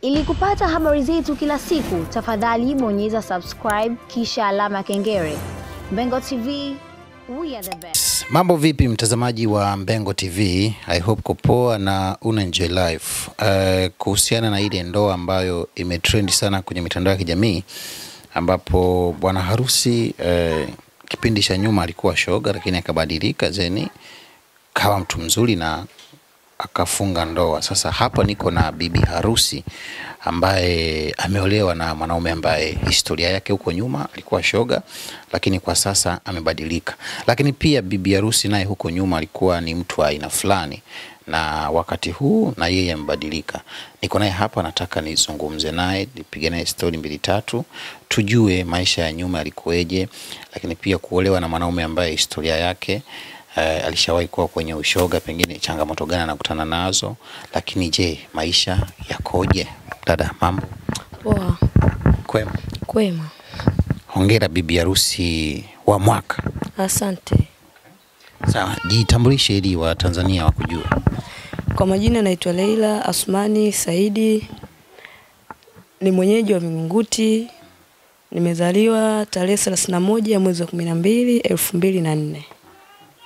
Ili kupata habari zetu kila siku, tafadhali bonyeza subscribe kisha alama kengele. Mbengo TV, we are the best. Mambo vipi mtazamaji wa Mbengo TV? I hope kupoa na unaenjoy life. Kuhusiana na ile ndoa ambayo imetrend sana kwenye mitandao ya kijamii, ambapo bwana harusi kipindi cha nyuma alikuwa shoga, lakini akabadilika zeni kawa mtu mzuri na akafunga ndoa. Sasa hapa niko na bibi harusi ambaye ameolewa na mwanaume ambaye historia yake huko nyuma alikuwa shoga, lakini kwa sasa amebadilika. Lakini pia bibi harusi naye huko nyuma alikuwa ni mtu wa aina fulani, na wakati huu na yeye amebadilika. Niko naye hapa, nataka nizungumze naye, nipige naye story mbili tatu, tujue maisha ya nyuma yalikuwaje, lakini pia kuolewa na mwanaume ambaye historia yake alishawahi kuwa kwenye ushoga, pengine changamoto gani anakutana nazo, lakini je, maisha yakoje? Dada, mambo poa? Kwema. Kwema. Hongera bibi harusi wa mwaka. Asante. Sawa, jitambulishe ili wa Tanzania wakujue. Kwa majina naitwa Leila Asmani Saidi, ni mwenyeji wa Vingunguti. Nimezaliwa tarehe 31 mwezi wa 12 2004.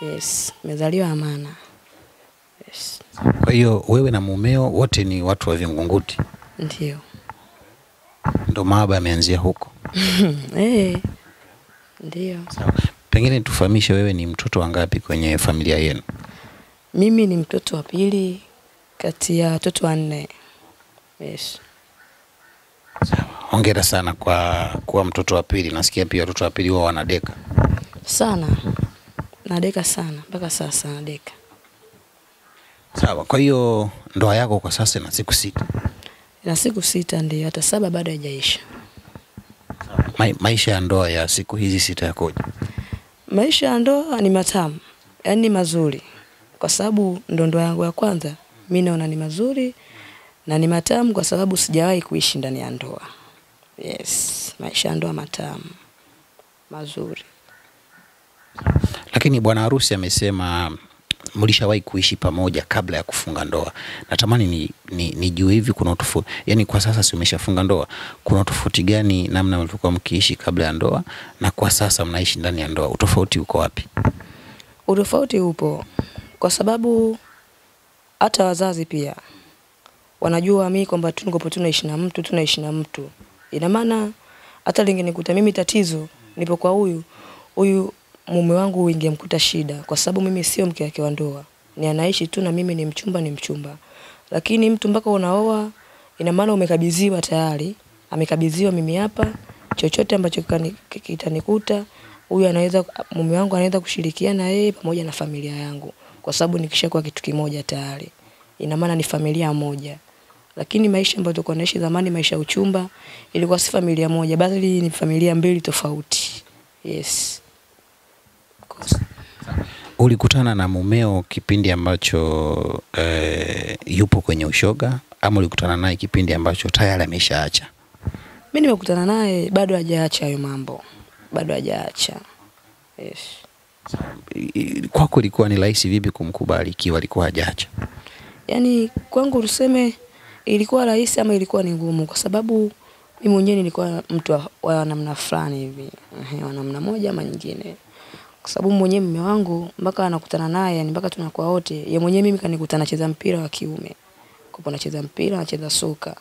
Yes, nimezaliwa Amana. Yes. Kwa hiyo wewe na mumeo wote ni watu wa Vingunguti? Ndio. Ndo mahaba yameanzia huko? Ndio. Sawa. Pengine tufahamishe, wewe ni mtoto wangapi kwenye familia yenu? Mimi ni mtoto wa pili kati ya watoto wanne. Yes. Sawa. Hongera sana kwa kuwa mtoto wa pili. Nasikia pia watoto wa pili wao wanadeka sana. Nadeka sana, mpaka sasa nadeka. Sawa, kwa hiyo ndoa yako kwa sasa ina siku 6? Ina siku 6 ndio, hata 7 bado haijaisha. Maisha ya ndoa ya siku hizi 6 yakoje? Maisha ya ndoa ni matamu, yani mazuri. Kwa sababu ndo ndoa yangu ya kwanza, mimi naona ni mazuri na ni matamu kwa sababu sijawahi kuishi ndani ya ndoa. Yes, maisha ya ndoa matamu, mazuri. Lakini bwana harusi amesema mlishawahi kuishi pamoja kabla ya kufunga ndoa. Natamani nijue hivi kuna tofauti, yani kwa sasa si umeshafunga ndoa, kuna tofauti gani namna mlivyokuwa mkiishi kabla ya ndoa na kwa sasa mnaishi ndani ya ndoa? Utofauti uko wapi? Utofauti upo kwa sababu hata wazazi pia wanajua mimi kwamba tunaishi na mtu. Ina maana hata lingenikuta mimi tatizo nipo kwa huyu mume wangu ingemkuta shida, kwa sababu mimi sio mke wake wa ndoa. Ni anaishi tu na mimi, ni mchumba. Lakini mtu mpaka unaoa, ina maana umekabidhiwa tayari, amekabidhiwa mimi hapa, chochote ambacho kitanikuta, mume wangu anaweza kushirikiana na yeye pamoja na familia yangu, kwa sababu nikishakuwa kitu kimoja tayari. Ina maana ni familia moja. Lakini maisha ambayo tulikuwa tunaishi zamani, maisha ya uchumba, ilikuwa si familia moja, bali ni familia mbili tofauti. Yes. Ulikutana na mumeo kipindi ambacho yupo kwenye ushoga, ama ulikutana naye kipindi ambacho tayari ameshaacha? Mimi nimekutana naye bado hajaacha hayo mambo. Bado hajaacha. Yes. Kwako ilikuwa ni rahisi vipi kumkubali ikiwa alikuwa hajaacha? Yaani kwangu tuseme ilikuwa rahisi ama ilikuwa ni ngumu, kwa sababu mimi mwenyewe nilikuwa mtu wa namna fulani hivi. Wa namna moja ama nyingine. Kwa sababu mwenyewe mume wangu mpaka anakutana naye, yani mpaka tunakuwa wote, yeye mwenyewe mimi kanikutana nacheza mpira wa kiume. Kwa nacheza mpira, nacheza soka.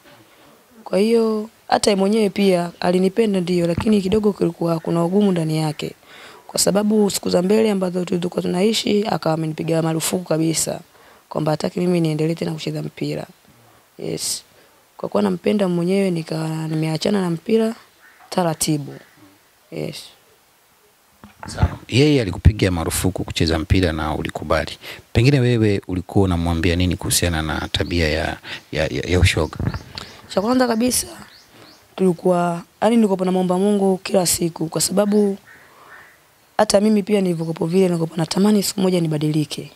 Kwa hiyo hata yeye mwenyewe pia alinipenda ndio, lakini kidogo kulikuwa kuna ugumu ndani yake. Kwa sababu siku za mbele ambazo tulikuwa tunaishi akawa amenipiga marufuku kabisa kwamba hataki mimi niendelee tena kucheza mpira. Yes. Kwa kuwa nampenda mwenyewe nimeachana na mpira taratibu. Yes. Sawa. Yeye alikupiga marufuku kucheza mpira na ulikubali. Pengine wewe ulikuwa unamwambia nini kuhusiana na tabia ya ushoga? Cha kwanza kabisa tulikuwa nilikuwa naomba Mungu kila siku, kwa sababu hata mimi pia nilivyokuwa vile nilikuwa natamani siku moja nibadilike.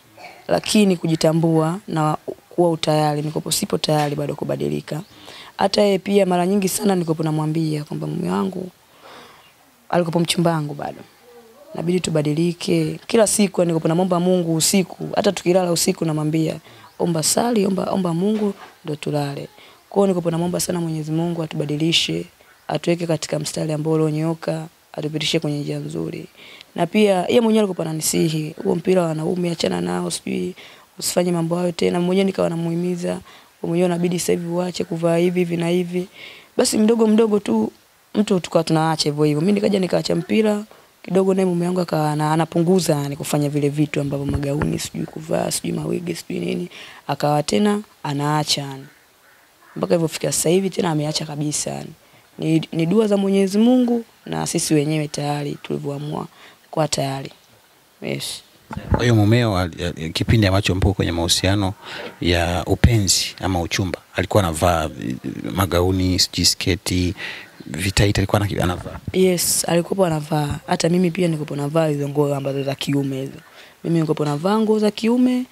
Lakini kujitambua na kuwa utayari, nilikuwa sipo tayari bado kubadilika. Hata yeye pia mara nyingi sana nilikuwa namwambia kwamba mume wangu alikuwa mchumba wangu bado, inabidi tubadilike. Kila siku nilikuwa naomba Mungu usiku, hata tukilala usiku namwambia omba sali, omba Mungu ndio tulale. Kwa hiyo niko naomba sana Mwenyezi Mungu atubadilishe, atuweke katika mstari ambao ulionyooka, atupitishe kwenye njia nzuri. Na pia yeye mwenyewe alikuwa ananisihi, huo mpira wa wanaume achana nao, sijui usifanye mambo hayo tena. Mwenyewe nikawa namuhimiza, mwenyewe inabidi sasa hivi uache kuvaa hivi na hivi. Basi mdogo tu mtu tukawa tunaacha hivyo hivyo. Mimi nikaja nikaacha mpira kidogo, naye mume wangu akawa anapunguza yani kufanya vile vitu ambavyo magauni sijui kuvaa, sijui mawigi, sijui nini, akawa tena anaacha yani. Mpaka hivyo fika sasa hivi tena ameacha kabisa yani. Ni dua za Mwenyezi Mungu na sisi wenyewe tayari tulivyoamua kwa tayari. Yes. Kwa hiyo mumeo kipindi ambacho mpo kwenye mahusiano ya upenzi ama uchumba alikuwa anavaa magauni, sketi, vitaita alikuwa anavaa? Yes, alikuwa anavaa. Hata mimi pia nilikuwa navaa hizo nguo ambazo za kiume hizo. Mimi nilikuwa navaa nguo za kiume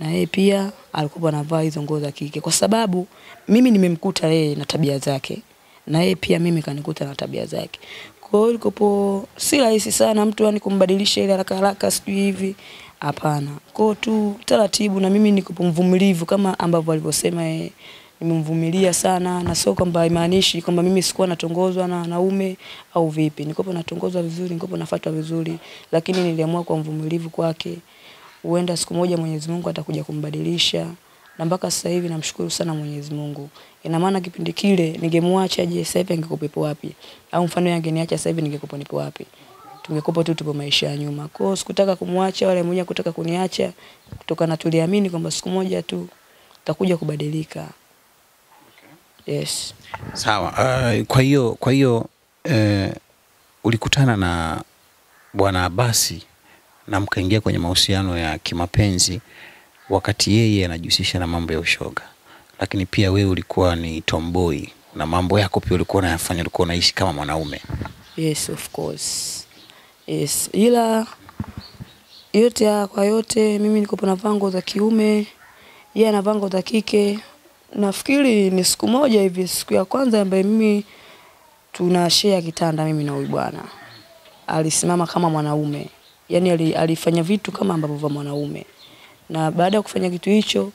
na yeye pia alikuwa anavaa hizo nguo za kike, kwa sababu mimi nimemkuta yeye na tabia zake na yeye pia mimi kanikuta na tabia zake. Kwa hiyo ilikopo si rahisi sana mtu yani kumbadilisha ile haraka sijui hivi, hapana. Kwa hiyo tu taratibu, na mimi niko mvumilivu kama ambavyo alivyosema yeye, nimemvumilia sana, na sio kwamba imaanishi kwamba mimi sikuwa natongozwa na wanaume au vipi. Niko natongozwa vizuri, niko nafuatwa vizuri, lakini niliamua kwa mvumilivu kwake. Huenda siku moja Mwenyezi Mungu atakuja kumbadilisha, na mpaka sasa hivi namshukuru sana Mwenyezi Mungu. Ina maana kipindi kile ningemwacha je, sasa hivi angekupepo wapi? Au mfano angeniacha sasa hivi ningekupo nipo wapi? Tungekupo tu tupo maisha ya nyuma. Kwa hiyo sikutaka kumwacha wala mwenyewe kutaka kuniacha, kutokana tuliamini kwamba siku moja tu takuja kubadilika. Yes. Sawa. Kwa hiyo ulikutana na Bwana Abasi na mkaingia kwenye mahusiano ya kimapenzi wakati yeye anajihusisha na mambo ya ushoga, lakini pia wewe ulikuwa ni tomboy na mambo yako pia ulikuwa unayafanya, ulikuwa unaishi kama mwanaume. Yes, of course. Yes, ila yote kwa yote mimi niko na vango za kiume, yeye ana vango za kike. Nafikiri ni siku moja hivi, siku ya kwanza ambaye mimi tunashare kitanda mimi na huyu bwana, alisimama kama mwanaume. Yani alifanya vitu kama ambavyo vya mwanaume. Na baada ya kufanya kitu hicho,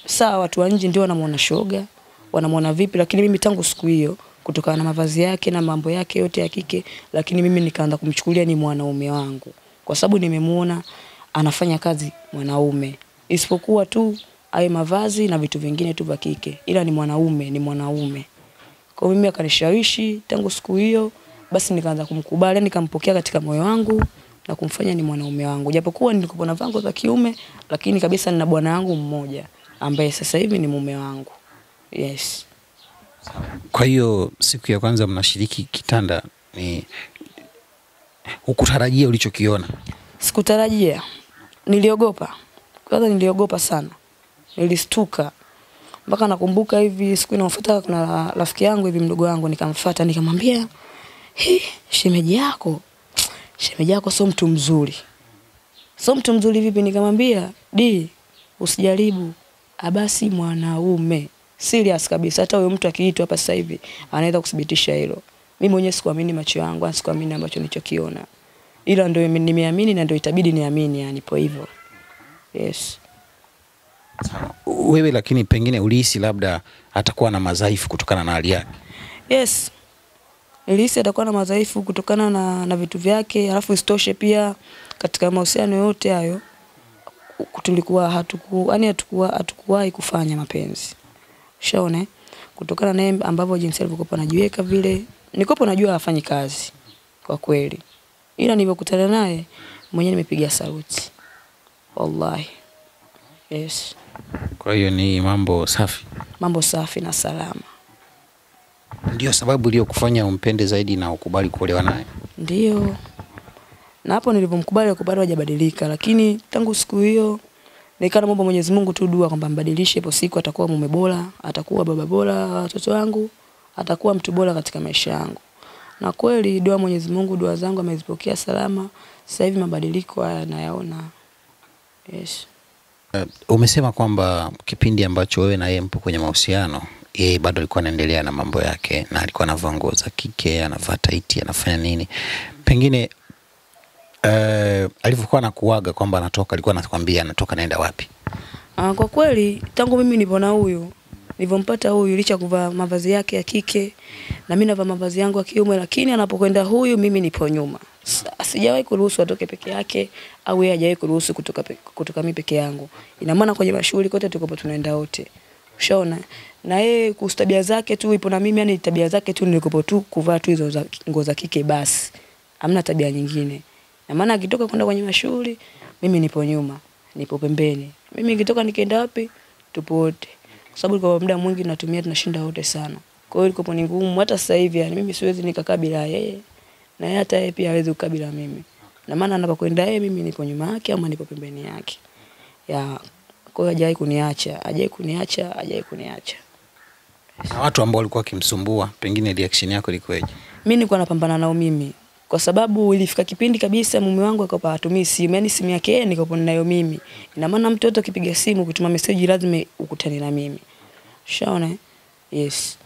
sawa watu wa nje ndio wanamuona shoga, wanamuona vipi, lakini mimi tangu siku hiyo kutokana na mavazi yake na mambo yake yote ya kike, lakini mimi nikaanza kumchukulia ni mwanaume wangu, kwa sababu nimemuona anafanya kazi mwanaume, isipokuwa tu aye mavazi na vitu vingine tu vya kike, ila ni mwanaume. Kwa mimi akanishawishi tangu siku hiyo, basi nikaanza kumkubali, nikampokea katika moyo wangu na kumfanya ni mwanaume wangu. Japokuwa nilikuwa na vango za kiume, lakini kabisa nina bwana wangu mmoja ambaye sasa hivi ni mume wangu. Yes. Kwa hiyo siku ya kwanza mnashiriki kitanda, ni ukutarajia ulichokiona? Sikutarajia. Niliogopa. Kwanza niliogopa sana. Nilistuka. Mpaka nakumbuka hivi siku inayofuata kuna rafiki yangu hivi mdogo wangu, nikamfuata nikamwambia, shemeji yako sio mtu mzuri." "Sio mtu mzuri vipi?" Nikamwambia, usijaribu. Abasi mwanaume. Serious kabisa, hata huyo mtu akiitwa hapa sasa hivi anaweza kudhibitisha hilo. Mimi mwenyewe sikuamini macho yangu, sikuamini ambacho nilichokiona. Ila ndio nimeamini na ndio itabidi niamini, yani ipo hivyo. Yes. Wewe lakini pengine ulihisi labda atakuwa na madhaifu kutokana na hali yake? Yes. Nilihisi atakuwa na madhaifu kutokana na vitu vyake, alafu isitoshe pia katika mahusiano yote hayo tulikuwa hatukuwahi kufanya mapenzi. Shaona kutokana naye ambavyo jinsi alivyokuwa anajiweka vile, nikopo najua afanye kazi kwa kweli. Ila nilipokutana naye mwenyewe nimepiga saluti. Wallahi. Yes. Kwa hiyo ni mambo safi. Mambo safi na salama. Ndio sababu iliyokufanya umpende zaidi na ukubali kuolewa naye? Ndio. Na hapo nilipomkubali bado hajabadilika, lakini tangu siku hiyo nikana muomba Mwenyezi Mungu tu dua kwamba mbadilishe, ipo siku atakuwa mume bora, atakuwa baba bora wa watoto wangu, atakuwa mtu bora katika maisha yangu. Na kweli dua Mwenyezi Mungu, dua zangu amezipokea salama. Sasa hivi mabadiliko haya nayaona. Yes. Umesema kwamba kipindi ambacho wewe na yeye mpo kwenye mahusiano, yeye bado alikuwa anaendelea na mambo yake na alikuwa anavaa nguo za kike, anavaa taiti, anafanya nini? Pengine alivyokuwa anakuaga kwamba anatoka, alikuwa anakuambia anatoka naenda wapi? Kwa kweli tangu mimi nilipona huyu nilivompata huyu licha kuvaa mavazi yake ya kike na mimi navaa mavazi yangu ya kiume, lakini anapokwenda huyu mimi nipo nyuma. Sijawahi kuruhusu atoke peke yake au yeye hajawahi kuruhusu kutoka mimi peke yangu. Ina maana kwenye mashughuli kote tuko tunaenda wote. Ushaona? Na yeye kustabia zake tu ipo na mimi, yani tabia zake tu nilikopo tu kuvaa tu hizo nguo za kike basi. Hamna tabia nyingine. Na maana akitoka kwenda kwenye mashughuli mimi nipo nyuma, nipo pembeni. Mimi nikitoka nikaenda wapi tupo wote. Kwa sababu kwa muda mwingi tunashinda wote sana. Kwa hiyo ilikuwa ni ngumu hata sasa hivi, yani mimi siwezi nikakaa bila yeye. Na yeye hata yeye pia hawezi kukaa bila mimi. Na maana anapokwenda yeye mimi nipo nyuma yake ama nipo pembeni yake. Kwa hiyo hajawahi kuniacha. Na watu ambao walikuwa wakimsumbua, pengine reaction yako ilikuwaje? Mimi nilikuwa napambana nao mimi. Kwa sababu ilifika kipindi kabisa mume wangu akawa hatumii simu, yani simu yake yeye niko nayo mimi. Ina maana mtoto akipiga simu kutuma message lazima ukutane na mimi. Ushaona? Yes.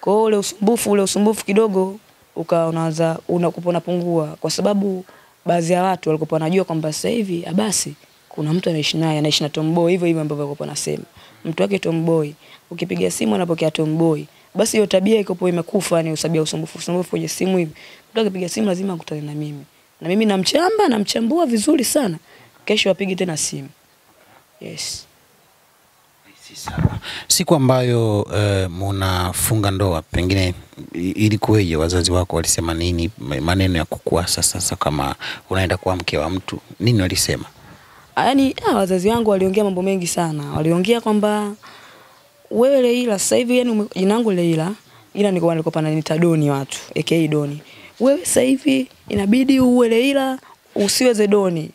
Kwa hiyo ule usumbufu kidogo unaanza unapungua, kwa sababu baadhi ya watu walikuwa wanajua kwamba sasa hivi basi kuna mtu anaishi na tomboy, hivyo ambavyo walikuwa wanasema. Mtu wake tomboy, ukipiga simu anapokea tomboy. Basi hiyo tabia ikopo imekufa, ni usabia usumbufu kwenye simu hivi. Mtu akipiga simu lazima akutane na mimi. Na mimi namchambua vizuri sana. Kesho apige tena simu. Yes. Siku ambayo mnafunga ndoa, pengine ilikuwaje? Wazazi wako walisema nini? Maneno ya kukuasa sasa kama unaenda kuwa mke wa mtu, nini walisema? Yaani wazazi wangu waliongea mambo mengi sana. Waliongea kwamba wewe Leila sasa hivi, yani jina langu Leila, ila nilikuwa pananiita Doni watu, aka Doni. Wewe sasa hivi inabidi uwe Leila, usiwe Zedoni.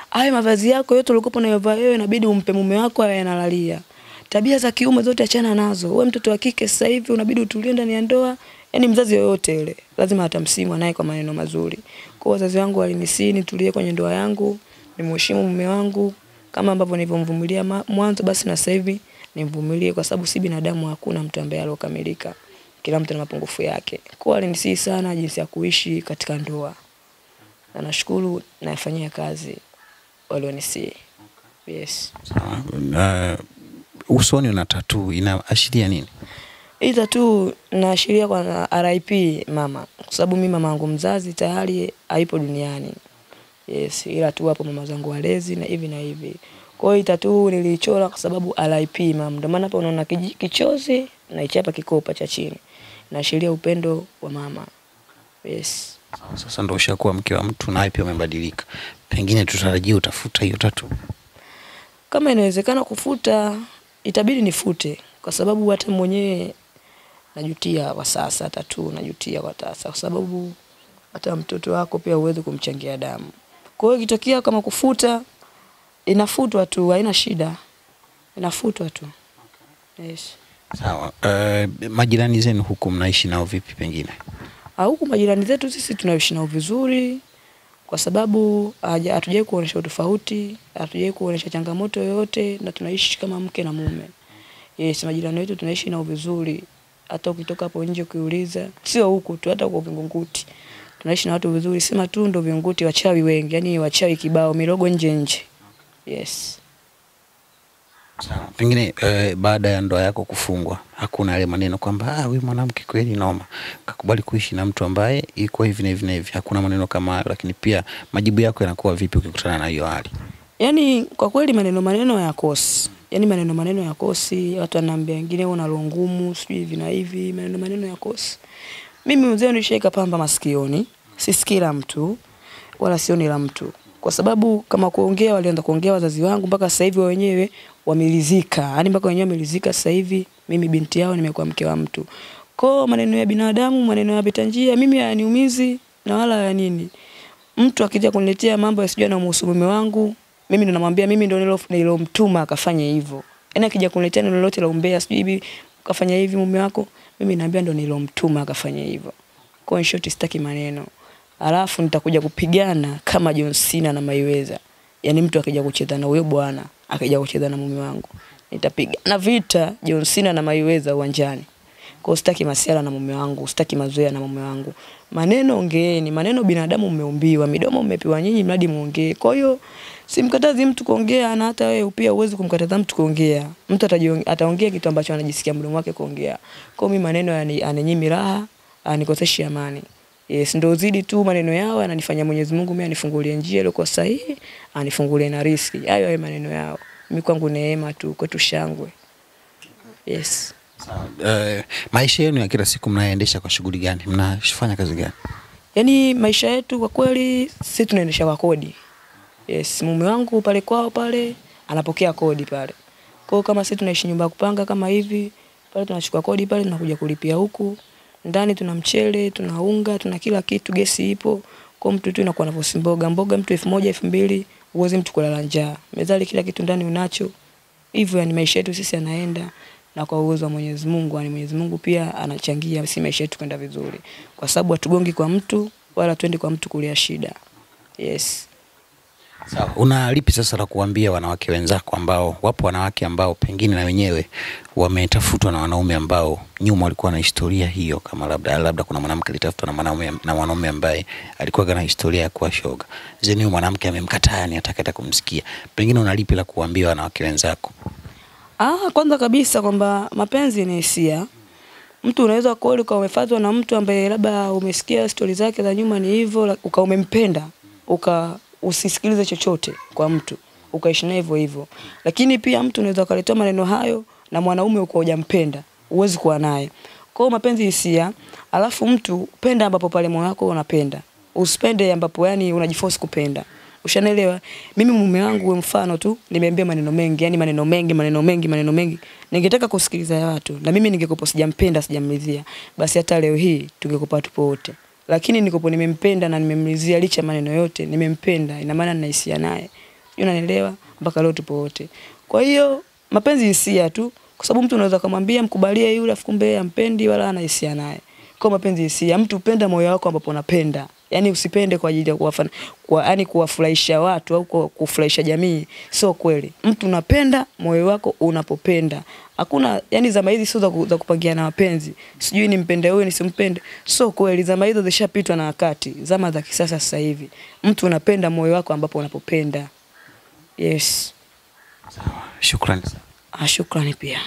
Hayo mavazi yako yote ulikopo unayovaa wewe inabidi umpe mume wako awe analalia. Tabia za kiume zote achana nazo. Wewe mtoto wa kike sasa hivi unabidi utulie ndani ya ndoa. Yaani mzazi yoyote ile lazima atamsimu naye kwa maneno mazuri. Kwa wazazi wangu walinisii nitulie kwenye ndoa yangu, nimheshimu mume wangu kama ambavyo nilivyomvumilia mwanzo, basi na sasa hivi nimvumilie, kwa sababu si binadamu, hakuna mtu ambaye alokamilika. Kila mtu ana mapungufu yake. Kwa walinisii sana jinsi ya kuishi katika ndoa. Na nashukuru nafanyia kazi walionisii. Yes. Usoni una tattoo, inaashiria nini? Hii tattoo inaashiria kwa RIP mama, kwa sababu mimi mama yangu mzazi tayari haipo duniani. Yes, ila tu hapo mama zangu walezi na hivi na hivi. Kwa hiyo tattoo nilichora kwa sababu RIP mama. Ndio maana hapa unaona kichozi na ichapa kikopa cha chini. Inaashiria upendo wa mama. Yes. Sasa ndio ushakuwa mke wa mtu na pia umebadilika. Pengine tutarajie utafuta hiyo tattoo. Kama inawezekana kufuta, itabidi nifute, kwa sababu hata mwenyewe najutia kwa sasa tattoo, najutia kwa sasa, kwa sababu hata mtoto wako pia uweze kumchangia damu. Kwa hiyo ikitokea kama kufuta, inafutwa tu, haina shida. Inafutwa tu. Yes. Sawa. Majirani zenu huku mnaishi nao vipi pengine? Huku majirani zetu sisi tunaishi nao vizuri, kwa sababu hatujai kuonesha tofauti, hatujai kuonesha changamoto yoyote, na tunaishi kama mke na mume. Yes, majirani wetu tunaishi nao vizuri. Hata ukitoka hapo nje ukiuliza, sio huku tu, hata kwa Vingunguti tunaishi na watu vizuri. Sema tu ndo Vingunguti wachawi wengi, yani wachawi kibao, mirogo nje. Yes. Sawa. Pengine baada ya ndoa yako kufungwa, hakuna ile maneno kwamba wewe mwanamke kweli noma, kakubali kuishi na mtu ambaye iko hivi na hivi na hivi? Hakuna maneno kama hayo, lakini pia majibu yako yanakuwa vipi ukikutana na hiyo hali? Yaani kwa kweli maneno ya kosi. Yaani maneno ya kosi, watu wananiambia wengine una roho ngumu, sijui hivi na hivi, maneno ya kosi. Mimi mzee nishika pamba masikioni, sisikii la mtu wala sioni la mtu. Kwa sababu kama kuongea walianza kuongea wazazi wangu, mpaka sasa hivi wenyewe wamelizika. Yaani mpaka wenyewe wamelizika sasa hivi mimi binti yao nimekuwa mke wa mtu. Kwa maneno ya binadamu, maneno ya pita njia, mimi hayaniumizi na wala ya nini. Mtu akija kuniletea mambo yasijua na muhusu mume wangu, mimi ndo namwambia mimi ndo nilomtuma akafanya hivyo. Yaani akija kuniletea neno lolote la umbea, sijui hivi kafanya hivi mume wako, mimi naambia ndo nilomtuma akafanya hivyo. Kwa short sitaki maneno. Alafu nitakuja kupigana kama John Cena na Mayweather. Yaani mtu akija kucheza na huyo bwana, akija kucheza na mume wangu, nitapigana vita John Cena na Mayweather uwanjani. Kwa sitaki masiala na mume wangu, sitaki mazoea na mume wangu. Maneno ongeeni, maneno binadamu mmeumbiwa, midomo mmepewa nyinyi mradi muongee. Kwa hiyo simkatazi mtu kuongea, na hata wewe pia uweze kumkataza mtu kuongea. Mtu ataongea kitu ambacho anajisikia mdomo wake kuongea. Kwa mimi maneno yananyimi raha, anikoseshi amani. Yes, ndio zidi tu maneno yao yananifanya Mwenyezi Mungu mimi anifungulie njia ile kwa sahihi, anifungulie na riziki. Hayo maneno yao. Mimi kwangu neema tu, kwetu shangwe. Yes. Maisha yenu ya kila siku mnaendesha kwa shughuli gani? Mnafanya kazi gani? Yaani maisha yetu kwa kweli sisi tunaendesha kwa kodi. Yes, mume wangu pale kwao pale anapokea kodi pale. Kwa kama sisi tunaishi nyumba kupanga kama hivi, pale tunachukua kodi pale tunakuja kulipia huku. Ndani tuna mchele, tuna unga, tuna kila kitu, gesi ipo. Kwa mtu tu inakuwa navosi mboga mtu 1000 2000 uweze mtu kulala njaa. Mezali kila kitu ndani unacho. Hivyo yani maisha yetu sisi yanaenda, na kwa uwezo wa Mwenyezi Mungu, yani Mwenyezi Mungu pia anachangia si maisha yetu kwenda vizuri. Kwa sababu hatugongi kwa mtu wala twende kwa mtu kulia shida. Yes. Sawa. Una lipi sasa la kuambia wanawake wenzako ambao wapo wanawake ambao pengine na wenyewe wametafutwa na wanaume ambao nyuma walikuwa na historia hiyo, kama labda kuna mwanamke alitafutwa na mwanaume ambaye alikuwa na historia ya kuwa shoga. Zeni mwanamke amemkataa, ni atakaye kumsikia. Pengine una lipi la kuambia wanawake wenzako? Kwanza kabisa kwamba mapenzi ni hisia. Mtu unaweza kweli kwa umefuatwa na mtu ambaye labda umesikia stori zake za nyuma ni hivyo, umempenda, usisikilize chochote kwa mtu, ukaishi naye hivyo hivyo. Lakini pia mtu unaweza kaletoa maneno hayo na mwanaume uko hujampenda, uwezi kuwa naye. Kwa mapenzi hisia, alafu mtu penda ambapo pale moyo wako unapenda. Usipende ambapo yani unajiforce kupenda. Ushanaelewa? Mimi mume wangu wewe mfano tu nimeambia maneno mengi, yani maneno mengi. Ningetaka kusikiliza ya watu na mimi ningekuwa sijampenda, sijamridhia. Basi hata leo hii tungekuwa tupo wote. Lakini nikopo nimempenda na nimemridhia licha maneno yote, nimempenda, ina maana nina hisia naye. Unanielewa? Mpaka leo tupo wote. Kwa hiyo mapenzi hisia tu, kwa sababu mtu unaweza kumwambia mkubalie yule afu kumbe ampendi wala ana hisia naye. Kwa mapenzi hisia, mtu upenda moyo wako ambapo unapenda. Yaani usipende kwa ajili ya kuwafurahisha watu au kufurahisha jamii, sio kweli. Mtu unapenda moyo wako unapopenda. Hakuna yani zama hizi sio za kupangia na mapenzi. Sijui nimpende wewe nisimpende. Sio kweli, zama hizo zishapitwa na wakati. Zama za kisasa sasa hivi. Mtu unapenda moyo wako ambapo unapopenda. Yes. Sawa. Shukrani. Shukrani pia.